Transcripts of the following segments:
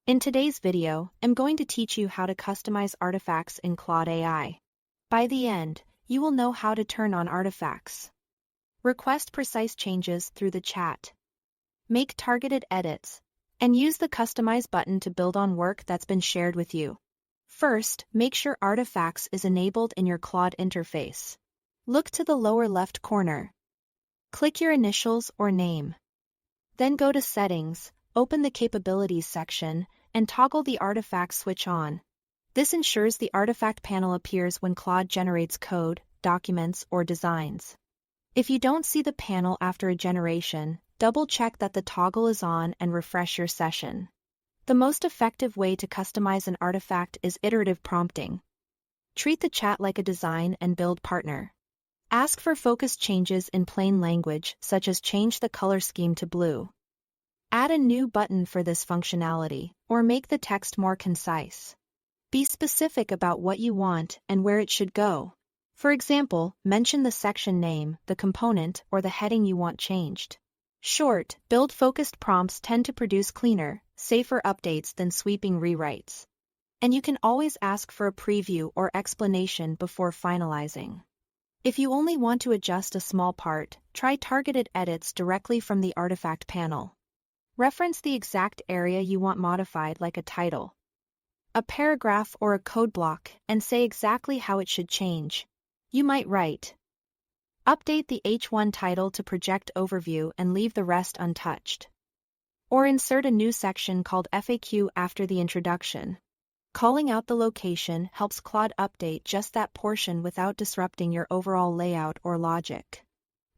In today's video, I'm going to teach you how to customize artifacts in Claude AI. By the end, you will know how to turn on artifacts, request precise changes through the chat, make targeted edits, and use the Customize button to build on work that's been shared with you. First, make sure Artifacts is enabled in your Claude interface. Look to the lower left corner. Click your initials or name. Then go to Settings, open the Capabilities section, and toggle the Artifact switch on. This ensures the Artifact panel appears when Claude generates code, documents, or designs. If you don't see the panel after a generation, double-check that the toggle is on and refresh your session. The most effective way to customize an artifact is iterative prompting. Treat the chat like a design and build partner. Ask for focused changes in plain language, such as change the color scheme to blue. Add a new button for this functionality, or make the text more concise. Be specific about what you want and where it should go. For example, mention the section name, the component, or the heading you want changed. Short, build-focused prompts tend to produce cleaner, safer updates than sweeping rewrites. And you can always ask for a preview or explanation before finalizing. If you only want to adjust a small part, try targeted edits directly from the artifact panel. Reference the exact area you want modified, like a title, a paragraph, or a code block, and say exactly how it should change. You might write, update the H1 title to project overview and leave the rest untouched. Or insert a new section called FAQ after the introduction. Calling out the location helps Claude update just that portion without disrupting your overall layout or logic.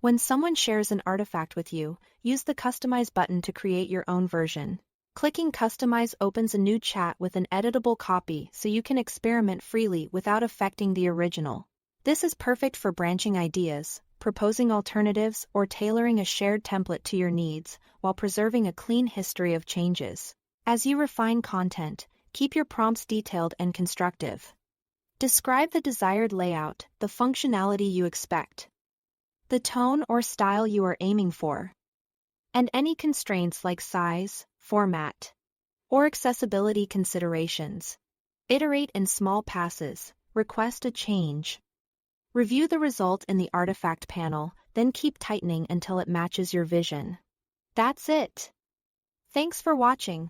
When someone shares an artifact with you, use the Customize button to create your own version. Clicking Customize opens a new chat with an editable copy so you can experiment freely without affecting the original. This is perfect for branching ideas, proposing alternatives, or tailoring a shared template to your needs, while preserving a clean history of changes. As you refine content, keep your prompts detailed and constructive. Describe the desired layout, the functionality you expect, the tone or style you are aiming for, and any constraints like size, format, or accessibility considerations. Iterate in small passes, request a change. Review the result in the artifact panel, then keep tightening until it matches your vision. That's it. Thanks for watching.